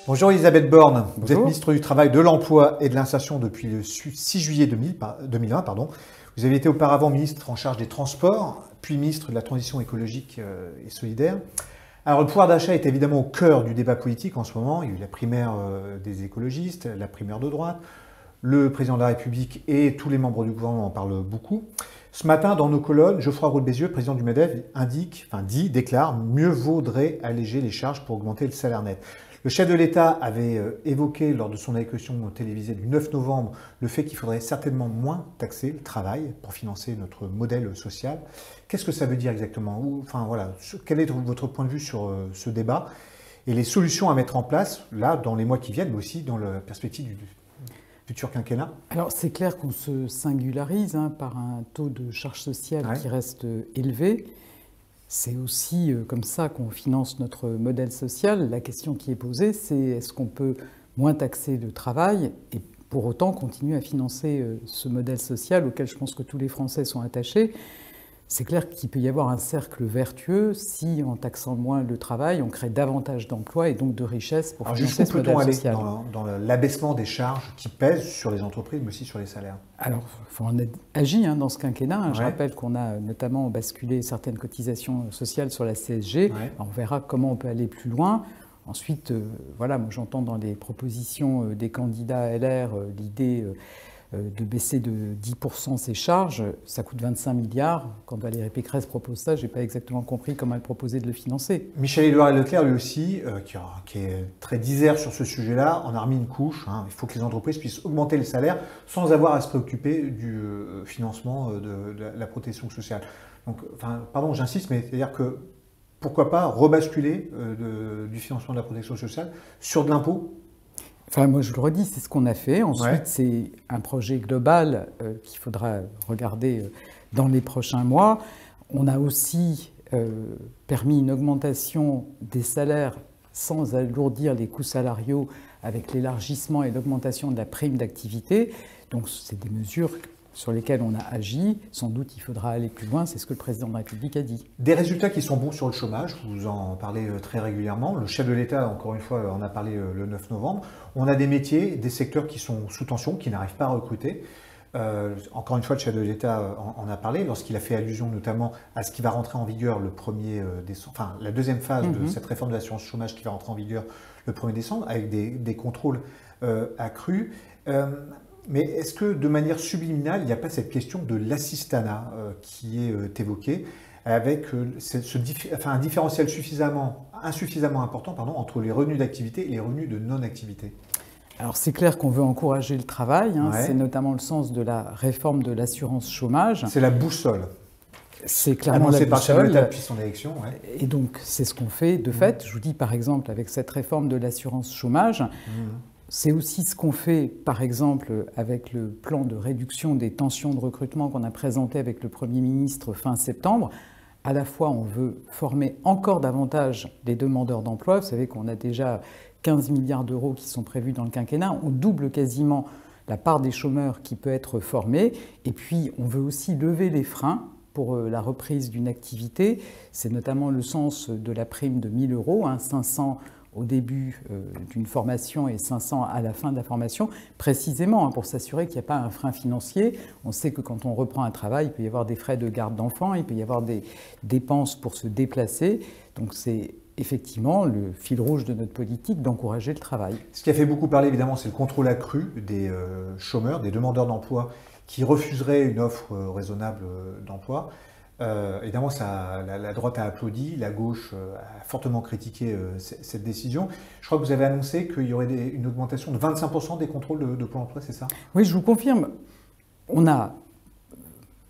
Bonjour Elisabeth Borne, vous êtes Bonjour. ministre du Travail, de l'Emploi et de l'Insertion depuis le 6 juillet 2020. Vous avez été auparavant ministre en charge des Transports, puis ministre de la Transition écologique et solidaire. Alors le pouvoir d'achat est évidemment au cœur du débat politique en ce moment. Il y a eu la primaire des écologistes, la primaire de droite. Le président de la République et tous les membres du gouvernement en parlent beaucoup. Ce matin, dans nos colonnes, Geoffroy Roux de Bézieux, président du MEDEF, déclare « Mieux vaudrait alléger les charges pour augmenter le salaire net ». Le chef de l'État avait évoqué lors de son allocution télévisée du 9 novembre le fait qu'il faudrait certainement moins taxer le travail pour financer notre modèle social. Qu'est-ce que ça veut dire exactement? Quel est votre point de vue sur ce débat et les solutions à mettre en place, là, dans les mois qui viennent, mais aussi dans la perspective du futur quinquennat? Alors c'est clair qu'on se singularise par un taux de charge sociale qui reste élevé. C'est aussi comme ça qu'on finance notre modèle social. La question qui est posée, c'est est-ce qu'on peut moins taxer le travail et pour autant continuer à financer ce modèle social auquel je pense que tous les Français sont attachés. C'est clair qu'il peut y avoir un cercle vertueux si, en taxant moins le travail, on crée davantage d'emplois et donc de richesses pour financer ce modèle social. Dans l'abaissement des charges qui pèsent sur les entreprises, mais aussi sur les salaires? Alors, on a agi dans ce quinquennat. Je rappelle qu'on a notamment basculé certaines cotisations sociales sur la CSG. On verra comment on peut aller plus loin. Ensuite, moi j'entends dans les propositions des candidats LR l'idée de baisser de 10% ses charges. Ça coûte 25 milliards. Quand Valérie Pécresse propose ça, je n'ai pas exactement compris comment elle proposait de le financer. Michel-Édouard Leclerc, lui aussi, qui est très disert sur ce sujet-là, en a remis une couche. Il faut que les entreprises puissent augmenter le salaire sans avoir à se préoccuper du financement de la protection sociale. Donc, pardon, j'insiste, mais c'est-à-dire que pourquoi pas rebasculer du financement de la protection sociale sur de l'impôt? Moi, je le redis, c'est ce qu'on a fait. Ensuite, c'est un projet global qu'il faudra regarder dans les prochains mois. On a aussi permis une augmentation des salaires sans alourdir les coûts salariaux avec l'élargissement et l'augmentation de la prime d'activité. Donc, c'est des mesures sur lesquelles on a agi. Sans doute, il faudra aller plus loin. C'est ce que le président de la République a dit. Des résultats qui sont bons sur le chômage. Vous en parlez très régulièrement. Le chef de l'État, encore une fois, en a parlé le 9 novembre. On a des métiers, des secteurs qui sont sous tension, qui n'arrivent pas à recruter. Encore une fois, le chef de l'État en a parlé lorsqu'il a fait allusion notamment à ce qui va rentrer en vigueur le 1er décembre, la deuxième phase de cette réforme de l'assurance chômage qui va rentrer en vigueur le 1er décembre avec des contrôles accrus. Mais est-ce que de manière subliminale, il n'y a pas cette question de l'assistanat qui est évoquée avec un différentiel insuffisamment important entre les revenus d'activité et les revenus de non-activité? Alors c'est clair qu'on veut encourager le travail, c'est notamment le sens de la réforme de l'assurance chômage. C'est la boussole. C'est clairement la boussole. Annoncé par l'État depuis son élection. Et donc c'est ce qu'on fait de fait. Je vous dis par exemple avec cette réforme de l'assurance chômage, c'est aussi ce qu'on fait par exemple avec le plan de réduction des tensions de recrutement qu'on a présenté avec le Premier ministre fin septembre. À la fois on veut former encore davantage les demandeurs d'emploi. Vous savez qu'on a déjà 15 milliards d'euros qui sont prévus dans le quinquennat. On double quasiment la part des chômeurs qui peut être formée. Et puis, on veut aussi lever les freins pour la reprise d'une activité. C'est notamment le sens de la prime de 1 000 euros, 500 au début d'une formation et 500 à la fin de la formation, précisément pour s'assurer qu'il n'y a pas un frein financier. On sait que quand on reprend un travail, il peut y avoir des frais de garde d'enfants, il peut y avoir des dépenses pour se déplacer. Donc c'est effectivement le fil rouge de notre politique d'encourager le travail. Ce qui a fait beaucoup parler, évidemment, c'est le contrôle accru des chômeurs, des demandeurs d'emploi qui refuseraient une offre raisonnable d'emploi. Évidemment, la droite a applaudi, la gauche a fortement critiqué cette décision. Je crois que vous avez annoncé qu'il y aurait une augmentation de 25% des contrôles de Pôle emploi, c'est ça? Oui, je vous confirme. On a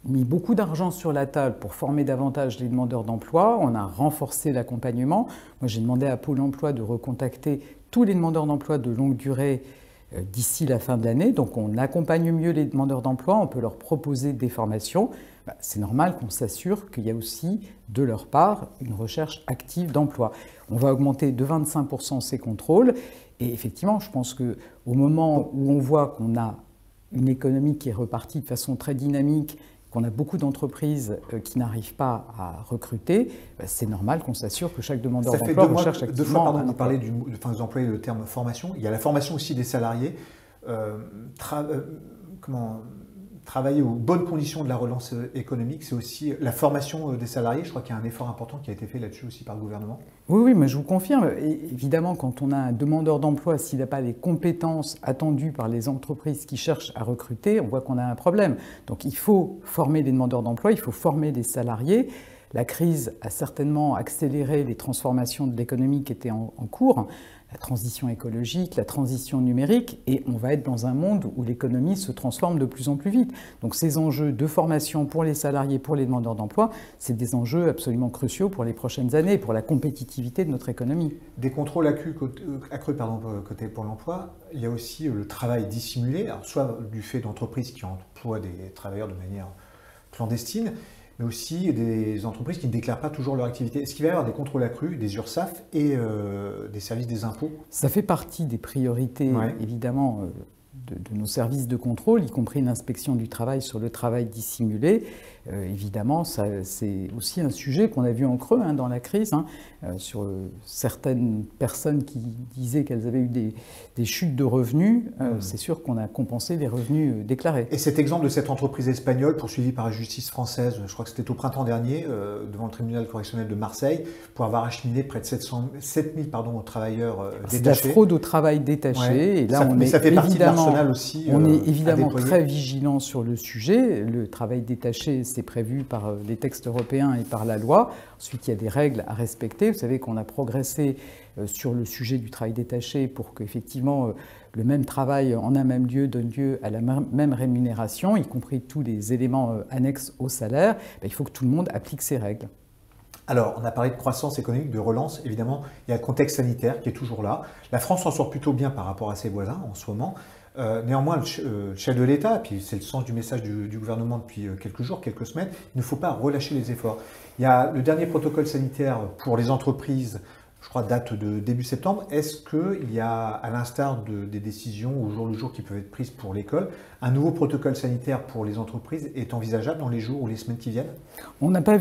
mis beaucoup d'argent sur la table pour former davantage les demandeurs d'emploi. On a renforcé l'accompagnement. Moi, j'ai demandé à Pôle emploi de recontacter tous les demandeurs d'emploi de longue durée d'ici la fin de l'année. Donc, on accompagne mieux les demandeurs d'emploi. On peut leur proposer des formations. C'est normal qu'on s'assure qu'il y a aussi, de leur part, une recherche active d'emploi. On va augmenter de 25% ces contrôles. Et effectivement, je pense qu'au moment où on voit qu'on a une économie qui est repartie de façon très dynamique, qu'on a beaucoup d'entreprises qui n'arrivent pas à recruter, c'est normal qu'on s'assure que chaque demandeur d'emploi recherche activement. Deux fois, pardon, vous parlez vous employez le terme formation. Il y a la formation aussi des salariés. Travailler aux bonnes conditions de la relance économique, c'est aussi la formation des salariés. Je crois qu'il y a un effort important qui a été fait là-dessus aussi par le gouvernement. Oui, mais je vous confirme. Et évidemment, quand on a un demandeur d'emploi, s'il n'a pas les compétences attendues par les entreprises qui cherchent à recruter, on voit qu'on a un problème. Donc il faut former des demandeurs d'emploi, il faut former des salariés. La crise a certainement accéléré les transformations de l'économie qui étaient en cours, la transition écologique, la transition numérique, et on va être dans un monde où l'économie se transforme de plus en plus vite. Donc ces enjeux de formation pour les salariés, pour les demandeurs d'emploi, c'est des enjeux absolument cruciaux pour les prochaines années, pour la compétitivité de notre économie. Des contrôles accrus côté Pôle emploi, il y a aussi le travail dissimulé, alors soit du fait d'entreprises qui emploient des travailleurs de manière clandestine, mais aussi des entreprises qui ne déclarent pas toujours leur activité. Est-ce qu'il va y avoir des contrôles accrus, des URSSAF et des services des impôts? Ça fait partie des priorités, évidemment, de nos services de contrôle, y compris l'inspection du travail sur le travail dissimulé. Évidemment, c'est aussi un sujet qu'on a vu en creux dans la crise, sur certaines personnes qui disaient qu'elles avaient eu des chutes de revenus. C'est sûr qu'on a compensé les revenus déclarés. Et cet exemple de cette entreprise espagnole poursuivie par la justice française, je crois que c'était au printemps dernier, devant le tribunal correctionnel de Marseille, pour avoir acheminé près de 7000 travailleurs détachés. C'est la fraude au travail détaché. Et là, ça fait partie de l'arsenal aussi. On est évidemment très vigilant sur le sujet. Le travail détaché, c'est prévu par les textes européens et par la loi. Ensuite, il y a des règles à respecter. Vous savez qu'on a progressé sur le sujet du travail détaché pour qu'effectivement le même travail en un même lieu donne lieu à la même rémunération, y compris tous les éléments annexes au salaire. Il faut que tout le monde applique ces règles. Alors, on a parlé de croissance économique, de relance. Évidemment, il y a le contexte sanitaire qui est toujours là. La France s'en sort plutôt bien par rapport à ses voisins en ce moment. Néanmoins, le chef de l'État, puis c'est le sens du message du gouvernement depuis quelques jours, quelques semaines, il ne faut pas relâcher les efforts. Il y a le dernier protocole sanitaire pour les entreprises, je crois, date de début septembre. Est-ce qu'il y a, à l'instar des décisions au jour le jour qui peuvent être prises pour l'école, un nouveau protocole sanitaire pour les entreprises est envisageable dans les jours ou les semaines qui viennent? On n'a pas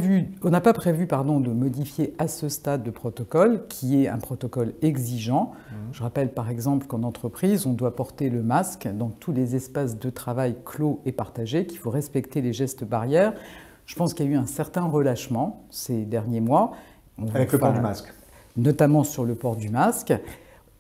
prévu de modifier à ce stade le protocole, qui est un protocole exigeant. Je rappelle par exemple qu'en entreprise, on doit porter le masque dans tous les espaces de travail clos et partagés, qu'il faut respecter les gestes barrières. Je pense qu'il y a eu un certain relâchement ces derniers mois. Avec le port du masque. Notamment sur le port du masque.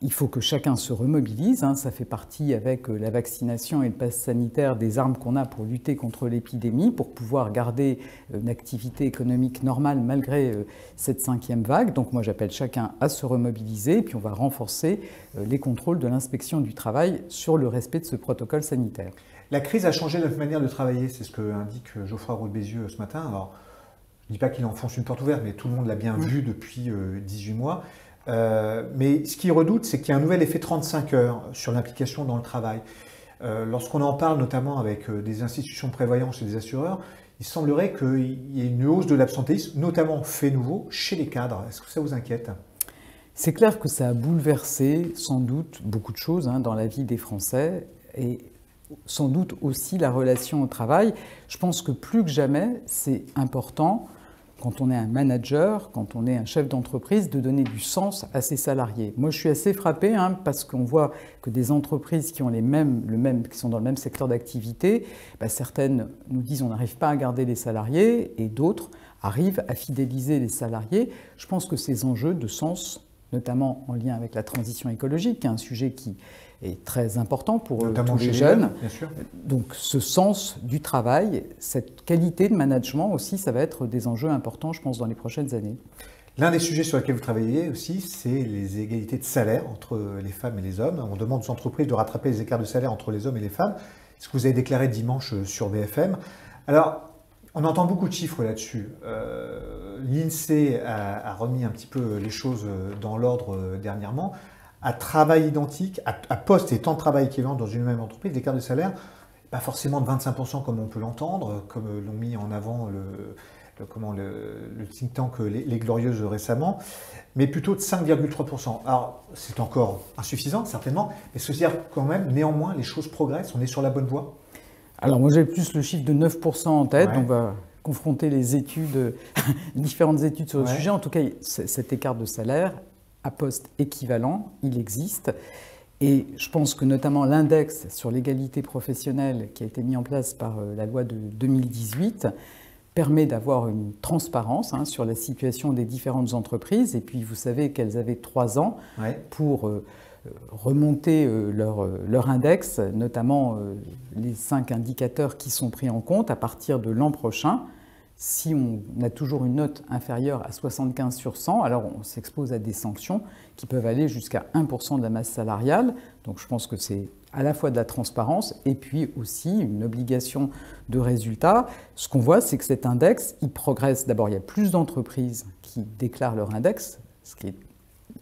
Il faut que chacun se remobilise. Ça fait partie, avec la vaccination et le pass sanitaire, des armes qu'on a pour lutter contre l'épidémie, pour pouvoir garder une activité économique normale malgré cette 5e vague. Donc moi, j'appelle chacun à se remobiliser. Et puis on va renforcer les contrôles de l'inspection du travail sur le respect de ce protocole sanitaire. La crise a changé notre manière de travailler. C'est ce que indique Geoffroy Roux de Bézieux ce matin. Alors, je ne dis pas qu'il enfonce une porte ouverte, mais tout le monde l'a bien vu depuis 18 mois. Mais ce qu'il redoute, c'est qu'il y a un nouvel effet 35 heures sur l'implication dans le travail. Lorsqu'on en parle notamment avec des institutions de prévoyance et des assureurs, il semblerait qu'il y ait une hausse de l'absentéisme, notamment fait nouveau, chez les cadres. Est-ce que ça vous inquiète? C'est clair que ça a bouleversé sans doute beaucoup de choses dans la vie des Français et sans doute aussi la relation au travail. Je pense que plus que jamais, c'est important, quand on est un manager, quand on est un chef d'entreprise, de donner du sens à ses salariés. Moi, je suis assez frappé parce qu'on voit que des entreprises qui ont qui sont dans le même secteur d'activité, certaines nous disent on n'arrive pas à garder les salariés et d'autres arrivent à fidéliser les salariés. Je pense que ces enjeux de sens, notamment en lien avec la transition écologique, qui est un sujet qui est très important pour tous les jeunes. Bien sûr. Donc ce sens du travail, cette qualité de management aussi, ça va être des enjeux importants, je pense, dans les prochaines années. L'un des sujets sur lesquels vous travaillez aussi, c'est les égalités de salaire entre les femmes et les hommes. On demande aux entreprises de rattraper les écarts de salaire entre les hommes et les femmes. C'est ce que vous avez déclaré dimanche sur BFM. Alors, on entend beaucoup de chiffres là-dessus. L'INSEE a remis un petit peu les choses dans l'ordre dernièrement. À travail identique, à poste et temps de travail équivalent dans une même entreprise, l'écart de salaire, pas forcément de 25% comme on peut l'entendre, comme l'ont mis en avant le think tank Les Glorieuses récemment, mais plutôt de 5,3%. Alors, c'est encore insuffisant, certainement, mais cest à dire quand même, néanmoins, les choses progressent, on est sur la bonne voie. Alors moi j'ai plus le chiffre de 9% en tête, Ouais. donc on va confronter les études, différentes études sur le Ouais. sujet. En tout cas, cet écart de salaire à poste équivalent, il existe. Et je pense que notamment l'index sur l'égalité professionnelle qui a été mis en place par la loi de 2018 permet d'avoir une transparence sur la situation des différentes entreprises. Et puis vous savez qu'elles avaient 3 ans Ouais. pour remonter leur index, notamment les 5 indicateurs qui sont pris en compte à partir de l'an prochain. Si on a toujours une note inférieure à 75 sur 100, alors on s'expose à des sanctions qui peuvent aller jusqu'à 1% de la masse salariale. Donc je pense que c'est à la fois de la transparence et puis aussi une obligation de résultat. Ce qu'on voit, c'est que cet index, il progresse. D'abord, il y a plus d'entreprises qui déclarent leur index, ce qui est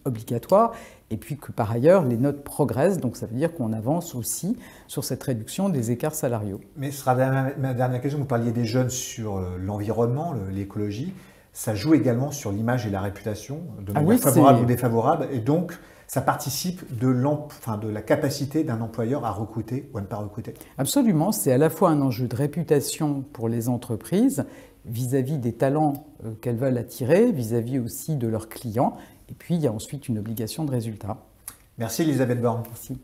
obligatoire, et puis que par ailleurs, les notes progressent. Donc ça veut dire qu'on avance aussi sur cette réduction des écarts salariaux. Mais ce sera ma dernière question. Vous parliez des jeunes sur l'environnement, l'écologie. Ça joue également sur l'image et la réputation, de manière favorable ou défavorable. Et donc, ça participe de la capacité d'un employeur à recruter ou à ne pas recruter. Absolument. C'est à la fois un enjeu de réputation pour les entreprises vis-à-vis des talents qu'elles veulent attirer, vis-à-vis aussi de leurs clients. Et puis, il y a ensuite une obligation de résultat. Merci Elisabeth Borne. Merci.